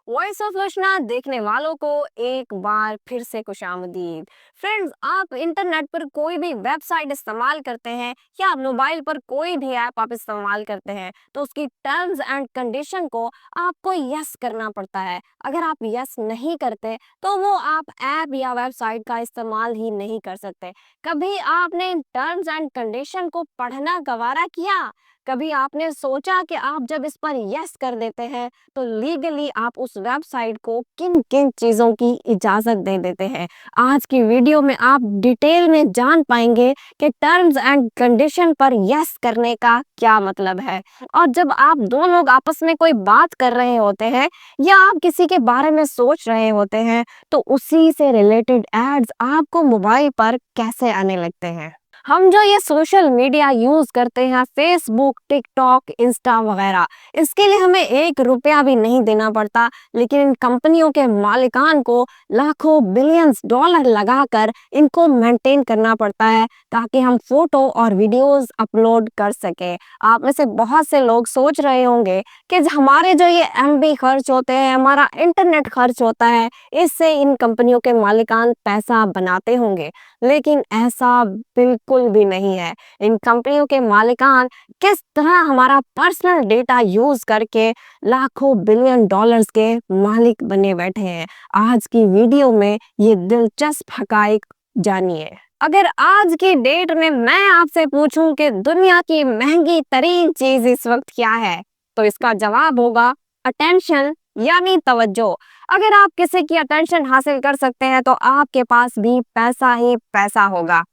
Voice of रचना देखने वालों को एक बार फिर से खुशामदीद। फ्रेंड्स, आप इंटरनेट पर कोई भी वेबसाइट इस्तेमाल करते हैं या मोबाइल पर कोई भी ऐप आप इस्तेमाल करते हैं तो उसकी टर्म्स एंड कंडीशन को आपको यस करना पड़ता है। अगर आप यस नहीं करते तो वो आप ऐप या वेबसाइट का इस्तेमाल ही नहीं कर सकते। कभी आपने इन टर्म्स एंड कंडीशन को पढ़ना गवारा किया? कभी आपने सोचा कि आप जब इस पर यस कर देते हैं तो लीगली आप उस वेबसाइट को किन किन चीजों की इजाजत दे देते हैं? आज की वीडियो में आप डिटेल में जान पाएंगे कि टर्म्स एंड कंडीशन पर यस करने का क्या मतलब है। और जब आप दो लोग आपस में कोई बात कर रहे होते हैं या आप किसी के बारे में सोच रहे होते हैं तो उसी से रिलेटेड एड्स आपको मोबाइल पर कैसे आने लगते हैं। हम जो ये सोशल मीडिया यूज करते हैं, फेसबुक, टिकटॉक, इंस्टा वगैरह, इसके लिए हमें 1 रुपया भी नहीं देना पड़ता, लेकिन इन कंपनियों के मालिकान को लाखों बिलियंस डॉलर लगाकर इनको मेंटेन करना पड़ता है ताकि हम फोटो और वीडियोस अपलोड कर सके। आप में से बहुत से लोग सोच रहे होंगे कि हमारे जो ये एमबी खर्च होते हैं, हमारा इंटरनेट खर्च होता है, इससे इन कंपनियों के मालिकान पैसा बनाते होंगे, लेकिन ऐसा बिल्कुल भी नहीं है। इन कंपनियों के मालिकान किस तरह हमारा पर्सनल डेटा यूज करके लाखों बिलियन डॉलर्स के मालिक बने बैठे हैं, आज की वीडियो में ये दिलचस्प हकाइक जानिए। अगर आज की डेट में मैं आपसे पूछूं कि दुनिया की महंगी तरीन चीज इस वक्त क्या है, तो इसका जवाब होगा अटेंशन, यानी तवज्जो। अगर आप किसी की अटेंशन हासिल कर सकते हैं तो आपके पास भी पैसा ही पैसा होगा।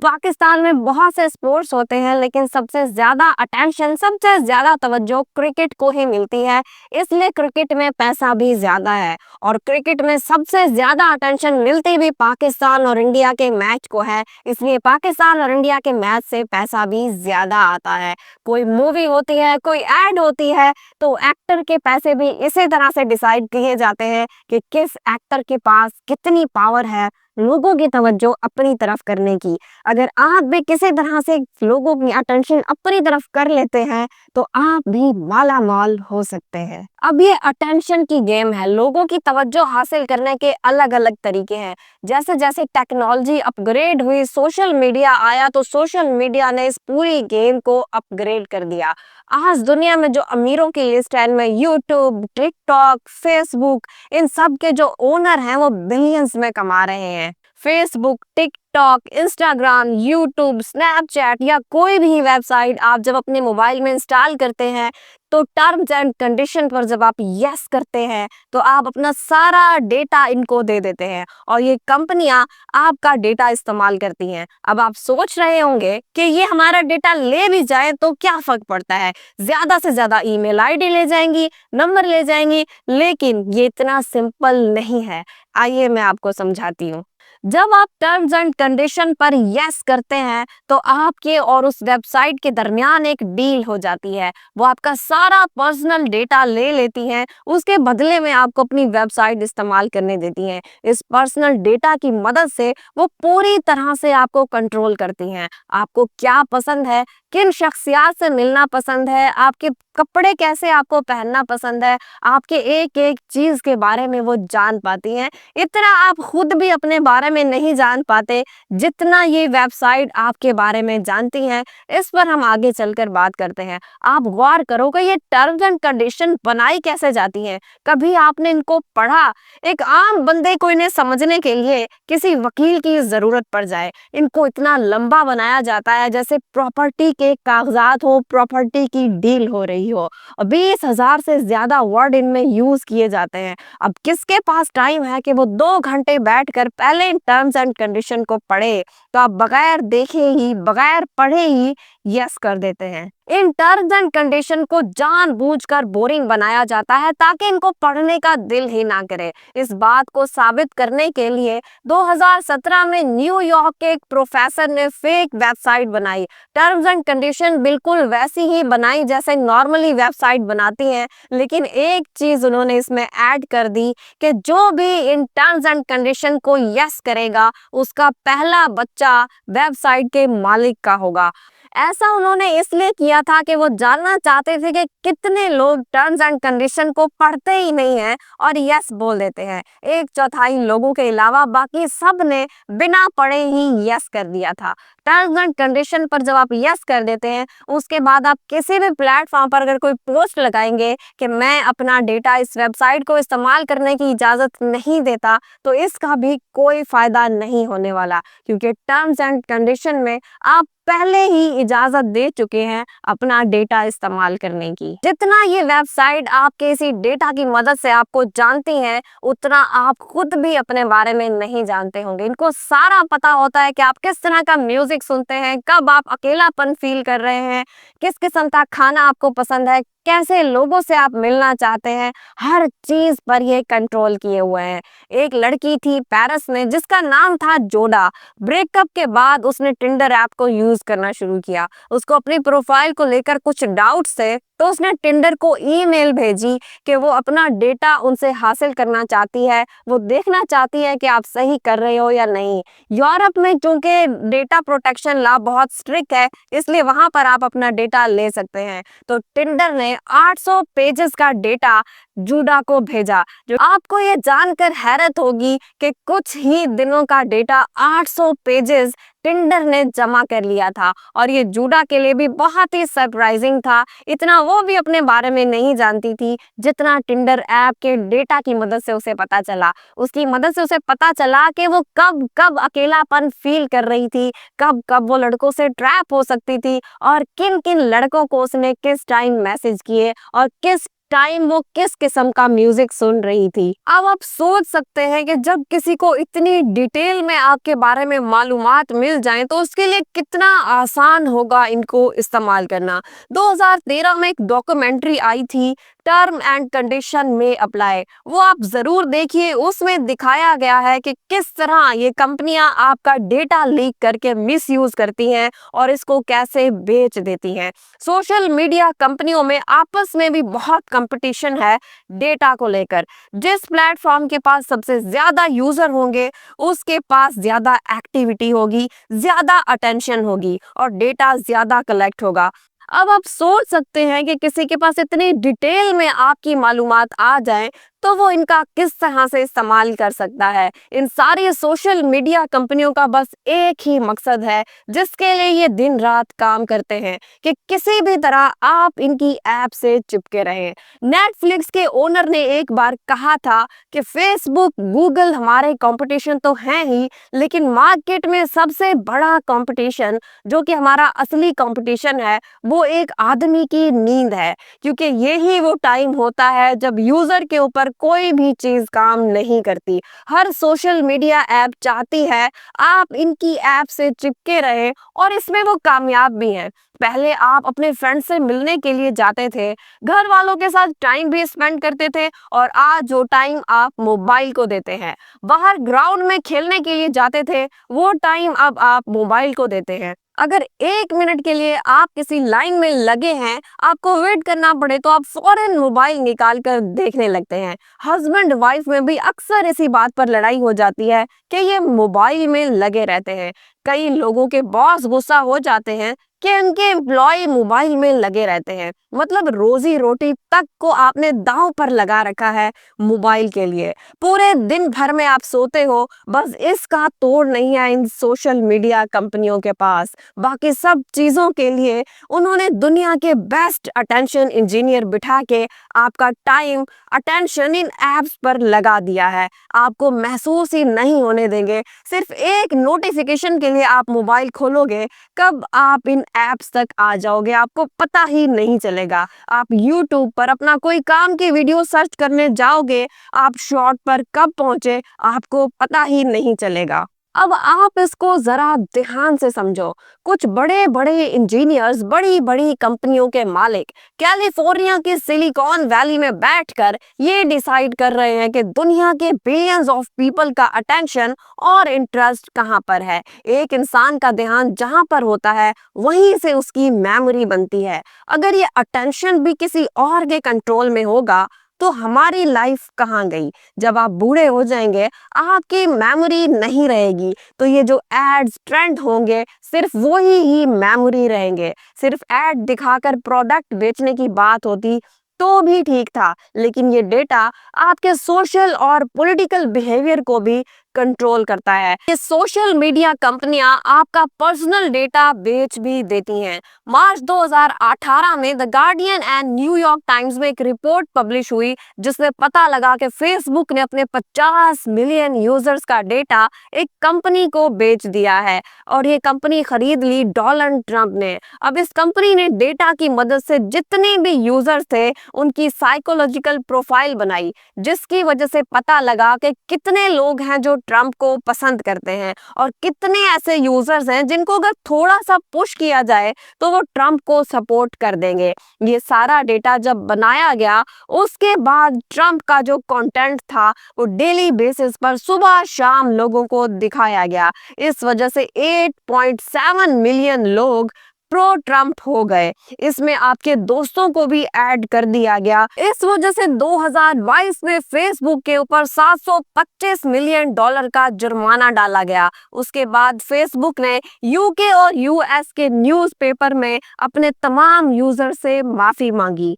पाकिस्तान में बहुत से स्पोर्ट्स होते हैं, लेकिन सबसे ज्यादा अटेंशन, सबसे ज्यादा तवज्जो क्रिकेट को ही मिलती है, इसलिए क्रिकेट में पैसा भी ज्यादा है। और क्रिकेट में सबसे ज्यादा अटेंशन मिलती भी पाकिस्तान और इंडिया के मैच को है, इसलिए पाकिस्तान और इंडिया के मैच से पैसा भी ज्यादा आता है। कोई मूवी होती है, कोई एड होती है, तो एक्टर के पैसे भी इसी तरह से डिसाइड किए जाते हैं कि किस एक्टर के पास कितनी पावर है लोगों की तवज्जो अपनी तरफ करने की। अगर आप भी किसी तरह से लोगों की अटेंशन अपनी तरफ कर लेते हैं तो आप भी माला माल हो सकते हैं। अब ये अटेंशन की गेम है, लोगों की तवज्जो हासिल करने के अलग अलग तरीके हैं। जैसे जैसे टेक्नोलॉजी अपग्रेड हुई, सोशल मीडिया आया, तो सोशल मीडिया ने इस पूरी गेम को अपग्रेड कर दिया। आज दुनिया में जो अमीरों की लिस्ट है, इनमें यूट्यूब, टिकटॉक, फेसबुक, इन सब के जो ओनर हैं वो बिलियंस में कमा रहे हैं। Facebook, TikTok, Instagram, YouTube, Snapchat या कोई भी वेबसाइट आप जब अपने मोबाइल में इंस्टॉल करते हैं तो टर्म्स एंड कंडीशन पर जब आप यस करते हैं तो आप अपना सारा डेटा इनको दे देते हैं और ये कंपनियां आपका डेटा इस्तेमाल करती हैं। अब आप सोच रहे होंगे कि ये हमारा डेटा ले भी जाए तो क्या फर्क पड़ता है, ज्यादा से ज्यादा ईमेल आईडी ले जाएंगी, नंबर ले जाएंगी, लेकिन ये इतना सिंपल नहीं है। आइए मैं आपको समझाती हूँ। जब आप टर्म्स एंड कंडीशन पर यस करते हैं तो आपके और उस वेबसाइट के दरमियान एक डील हो जाती है। वो आपका सारा पर्सनल डेटा ले लेती हैं, उसके बदले में आपको अपनी वेबसाइट इस्तेमाल करने देती हैं। इस पर्सनल डेटा की मदद से वो पूरी तरह से आपको कंट्रोल करती हैं। आपको क्या पसंद है, किन शख्सियात से मिलना पसंद है, आपके कपड़े कैसे आपको पहनना पसंद है, आपके एक एक चीज के बारे में वो जान पाती हैं। इतना आप खुद भी अपने बारे में नहीं जान पाते जितना ये वेबसाइट आपके बारे में जानती हैं। इस पर हम आगे चलकर बात करते हैं। आप गौर करो कि ये टर्म्स एंड कंडीशन बनाई कैसे जाती हैं। कभी आपने इनको पढ़ा? एक आम बंदे को इन्हें समझने के लिए किसी वकील की जरूरत पड़ जाए। इनको इतना लंबा बनाया जाता है जैसे प्रॉपर्टी के कागजात हो, प्रॉपर्टी की डील हो रही हो। 20,000 से ज्यादा वर्ड इनमें यूज किए जाते हैं। अब किसके पास टाइम है कि वो 2 घंटे बैठकर पहले इन टर्म्स एंड कंडीशन को पढ़े, तो आप बगैर देखे ही, बगैर पढ़े ही यस कर देते हैं। इन टर्म्स एंड कंडीशन को जानबूझकर बोरिंग बनाया जाता है ताकि इनको पढ़ने का दिल ही ना करे। इस बात को साबित करने के लिए 2017 में न्यूयॉर्क के एक प्रोफेसर ने फेक वेबसाइट बनाई। टर्म्स एंड कंडीशन बिल्कुल वैसी ही बनाई जैसे नॉर्मली वेबसाइट बनाती हैं, लेकिन एक चीज उन्होंने इसमें ऐड कर दी कि जो भी इन टर्म्स एंड कंडीशन को यस करेगा उसका पहला बच्चा वेबसाइट के मालिक का होगा। ऐसा उन्होंने इसलिए किया था कि वो जानना चाहते थे कि कितने लोग टर्म्स एंड कंडीशन को पढ़ते ही नहीं है और यस बोल देते हैं। एक चौथाई लोगों के अलावा बाकी सब ने बिना पढ़े ही यस कर दिया था। टर्म्स एंड कंडीशन पर जब आप यस कर देते हैं, उसके बाद आप किसी भी प्लेटफॉर्म पर अगर कोई पोस्ट लगाएंगे कि मैं अपना डेटा इस वेबसाइट को इस्तेमाल करने की इजाजत नहीं देता, तो इसका भी कोई फायदा नहीं होने वाला, क्योंकि टर्म्स एंड कंडीशन में आप पहले ही इजाजत दे चुके हैं अपना डेटा इस्तेमाल करने की। जितना ये वेबसाइट आपके इसी डेटा की मदद से आपको जानती हैं, उतना आप खुद भी अपने बारे में नहीं जानते होंगे। इनको सारा पता होता है कि आप किस तरह का म्यूजिक सुनते हैं, कब आप अकेलापन फील कर रहे हैं, किस किस्म का खाना आपको पसंद है, कैसे लोगों से आप मिलना चाहते हैं, हर चीज पर ये कंट्रोल किए हुए हैं। एक लड़की थी पेरिस में जिसका नाम था जोडा। ब्रेकअप के बाद उसने टिंडर ऐप को यूज करना शुरू किया। उसको अपनी प्रोफाइल को लेकर कुछ डाउट्स थे, तो उसने टिंडर को ईमेल भेजी कि वो अपना डेटा उनसे हासिल करना चाहती है, वो देखना चाहती है कि आप सही कर रहे हो या नहीं। यूरोप में चूंकि डेटा प्रोटेक्शन लॉ बहुत स्ट्रिक्ट है, इसलिए वहां पर आप अपना डेटा ले सकते हैं। तो टिंडर ने 800 पेजेस का डेटा जूडा को भेजा। जो आपको ये जानकर हैरत होगी कि कुछ ही दिनों का डेटा 800 पेजेस टिंडर ने जमा कर लिया था, और ये जूडा के लिए भी बहुत ही सरप्राइजिंग था। इतना वो भी अपने बारे में नहीं जानती थी जितना टिंडर ऐप के डेटा की मदद से उसे पता चला। उसकी मदद से उसे पता चला कि वो कब कब अकेलापन फील कर रही थी, कब कब वो लड़कों से ट्रैप हो सकती थी, और किन किन लड़कों को उसने किस टाइम मैसेज किए, और किस टाइम वो किस किस्म का म्यूजिक सुन रही थी। अब आप सोच सकते हैं कि जब किसी को इतनी डिटेल में आपके बारे में मालूमात मिल जाएं, तो उसके लिए कितना आसान होगा इनको इस्तेमाल करना। 2013 में एक डॉक्यूमेंट्री आई थी, टर्म एंड कंडीशन में अप्लाई। वो आप जरूर देखिए। उसमें दिखाया गया है कि किस तरह ये कंपनियां आपका डेटा लीक करके मिसयूज करती हैं और इसको कैसे बेच देती हैं। सोशल मीडिया कंपनियों में आपस में भी बहुत कंपटीशन है डेटा को लेकर। जिस प्लेटफॉर्म के पास सबसे ज्यादा यूजर होंगे, उसके पास ज्यादा एक्टिविटी होगी, ज्यादा अटेंशन होगी, और डेटा ज्यादा कलेक्ट होगा। अब आप सोच सकते हैं कि किसी के पास इतनी डिटेल में आपकी मालूमात आ जाए, तो वो इनका किस तरह से इस्तेमाल कर सकता है। इन सारी सोशल मीडिया कंपनियों का बस एक ही मकसद है, जिसके लिए ये दिन रात काम करते हैं, कि किसी भी तरह आप इनकी ऐप से चिपके रहें। नेटफ्लिक्स के ओनर ने एक बार कहा था कि फेसबुक, गूगल हमारे कंपटीशन तो हैं ही, लेकिन मार्केट में सबसे बड़ा कंपटीशन, जो कि हमारा असली कंपटीशन है, वो एक आदमी की नींद है। क्योंकि यही वो टाइम होता है जब यूजर के ऊपर कोई भी चीज काम नहीं करती। हर सोशल मीडिया ऐप चाहती है आप इनकी ऐप से चिपके रहे, और इसमें वो कामयाब भी हैं। पहले आप अपने फ्रेंड से मिलने के लिए जाते थे, घर वालों के साथ टाइम भी स्पेंड करते थे, और आज जो टाइम आप मोबाइल को देते हैं, बाहर ग्राउंड में खेलने के लिए जाते थे, वो टाइम अब आप मोबाइल को देते हैं। अगर 1 मिनट के लिए आप किसी लाइन में लगे हैं, आपको वेट करना पड़े, तो आप फौरन मोबाइल निकाल कर देखने लगते हैं। हस्बैंड वाइफ में भी अक्सर इसी बात पर लड़ाई हो जाती है कि ये मोबाइल में लगे रहते हैं। कई लोगों के बॉस गुस्सा हो जाते हैं कि उनके एम्प्लॉय मोबाइल में लगे रहते हैं। मतलब रोजी रोटी तक को आपने दांव पर लगा रखा है मोबाइल के लिए। पूरे दिन भर में आप सोते हो, बस इसका तोड़ नहीं है इन सोशल मीडिया कंपनियों के पास। बाकी सब चीजों के लिए उन्होंने दुनिया के बेस्ट अटेंशन इंजीनियर बिठा के आपका टाइम, अटेंशन इन एप्स पर लगा दिया है। आपको महसूस ही नहीं होने देंगे। सिर्फ एक नोटिफिकेशन के लिए आप मोबाइल खोलोगे, कब आप इन एप्स तक आ जाओगे आपको पता ही नहीं चलेगा। आप YouTube पर अपना कोई काम की वीडियो सर्च करने जाओगे, आप शॉर्ट पर कब पहुंचे आपको पता ही नहीं चलेगा। अब आप इसको जरा ध्यान से समझो। कुछ बड़े बड़े इंजीनियर्स, बड़ी बड़ी कंपनियों के मालिक कैलिफोर्निया के सिलिकॉन वैली में बैठकर ये डिसाइड कर रहे हैं कि दुनिया के बिलियंस ऑफ पीपल का अटेंशन और इंटरेस्ट कहाँ पर है। एक इंसान का ध्यान जहाँ पर होता है, वहीं से उसकी मेमोरी बनती है। अगर ये अटेंशन भी किसी और के कंट्रोल में होगा, तो हमारी लाइफ कहाँ गई? जब आप बूढ़े हो जाएंगे, आपकी मेमोरी नहीं रहेगी, तो ये जो एड्स ट्रेंड होंगे सिर्फ वो ही मेमोरी रहेंगे। सिर्फ एड दिखाकर प्रोडक्ट बेचने की बात होती तो भी ठीक था, लेकिन ये डेटा आपके सोशल और पॉलिटिकल बिहेवियर को भी कंट्रोल करता है। ये सोशल मीडिया कंपनियां आपका पर्सनल डेटा बेच भी देती हैं। मार्च 2018 में the guardian and New York times में एक रिपोर्ट पब्लिश हुई, जिसमें पता लगा कि फेसबुक ने अपने 50 मिलियन यूजर्स का डेटा एक कंपनी को बेच दिया है, और ये कंपनी खरीद ली डोनाल्ड ट्रंप ने। अब इस कंपनी ने डेटा की मदद से जितने भी यूजर्स थे उनकी साइकोलॉजिकल प्रोफाइल बनाई, जिसकी वजह से पता लगा कि कितने लोग हैं जो ट्रंप को पसंद करते हैं और कितने ऐसे यूजर्स हैं जिनको अगर थोड़ा सा पुश किया जाए तो वो ट्रंप को सपोर्ट कर देंगे। ये सारा डेटा जब बनाया गया, उसके बाद ट्रंप का जो कंटेंट था वो डेली बेसिस पर सुबह शाम लोगों को दिखाया गया। इस वजह से 8.7 मिलियन लोग प्रो ट्रंप हो गए। इसमें आपके दोस्तों को भी ऐड कर दिया गया। इस वजह से 2022 में फेसबुक के ऊपर 725 मिलियन डॉलर का जुर्माना डाला गया। उसके बाद फेसबुक ने यूके और यूएस के न्यूज़पेपर में अपने तमाम यूजर से माफी मांगी।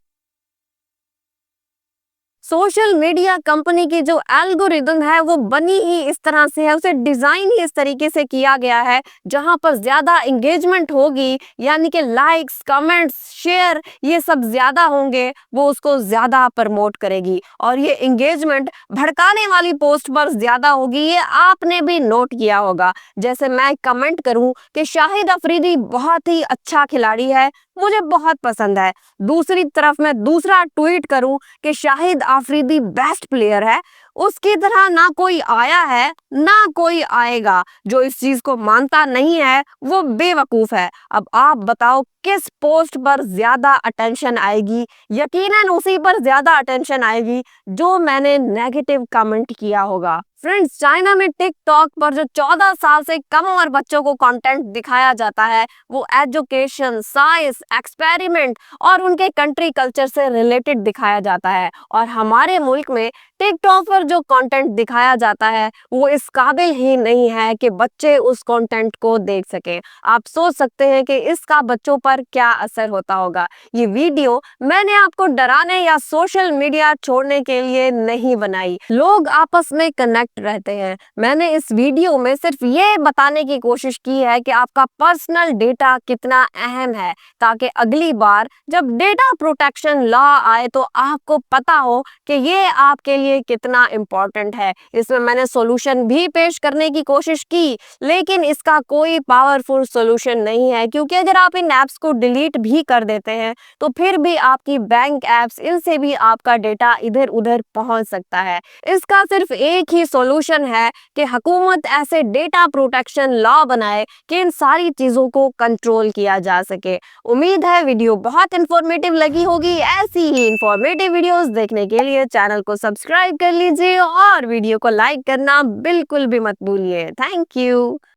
सोशल मीडिया कंपनी की जो एल्गोरिदम है वो बनी ही इस तरह से है, उसे डिजाइन ही इस तरीके से किया गया है जहां पर ज्यादा एंगेजमेंट होगी, यानी कि लाइक्स, कमेंट्स, शेयर ये सब ज्यादा होंगे, वो उसको ज्यादा प्रमोट करेगी। और ये एंगेजमेंट भड़काने वाली पोस्ट पर ज्यादा होगी, ये आपने भी नोट किया होगा। जैसे मैं कमेंट करूं कि शाहिद अफरीदी बहुत ही अच्छा खिलाड़ी है, मुझे बहुत पसंद है, दूसरी तरफ मैं दूसरा ट्वीट करूं कि शाहिद अफरीदी बेस्ट प्लेयर है, उसकी तरह ना कोई आया है ना कोई आएगा। जो इस चीज को मानता नहीं है वो बेवकूफ है। अब आप बताओ किस पोस्ट पर ज्यादा अटेंशन आएगी? यकीनन उसी पर ज्यादा अटेंशन आएगी जो मैंने नेगेटिव कमेंट किया होगा। फ्रेंड्स, चाइना में टिकटॉक पर जो 14 साल से कम उम्र बच्चों को कंटेंट दिखाया जाता है वो एजुकेशन, साइंस, एक्सपेरिमेंट और उनके कंट्री कल्चर से रिलेटेड दिखाया जाता है। और हमारे मुल्क में टिकटॉक पर जो कंटेंट दिखाया जाता है वो इस काबिल ही नहीं है कि बच्चे उस कंटेंट को देख सकें। आप सोच सकते हैं कि इसका बच्चों पर क्या असर होता होगा। ये वीडियो मैंने आपको डराने या सोशल मीडिया छोड़ने के लिए नहीं बनाई। लोग आपस में कनेक्ट रहते हैं। मैंने इस वीडियो में सिर्फ ये बताने की कोशिश की है कि आपका पर्सनल डेटा कितना अहम है, ताकि अगली बार जब डेटा प्रोटेक्शन लॉ आए तो आपको पता हो कि ये आपके लिए कितना इम्पोर्टेंट है। इसमें मैंने सॉल्यूशन भी पेश करने की कोशिश की, लेकिन इसका कोई पावरफुल सॉल्यूशन नहीं है, क्योंकि अगर आप इन ऐप्स को डिलीट भी कर देते हैं तो फिर भी आपकी बैंक ऐप्स, इनसे भी आपका डेटा इधर उधर पहुंच सकता है। इसका सिर्फ एक ही सॉल्यूशन है कि हुकूमत ऐसे डेटा प्रोटेक्शन लॉ बनाए कि इन सारी चीजों को कंट्रोल किया जा सके। उम्मीद है वीडियो बहुत इंफॉर्मेटिव लगी होगी। ऐसी ही इंफॉर्मेटिव वीडियोस देखने के लिए चैनल को सब्सक्राइब कर लीजिए और वीडियो को लाइक करना बिल्कुल भी मत भूलिए। Thank you.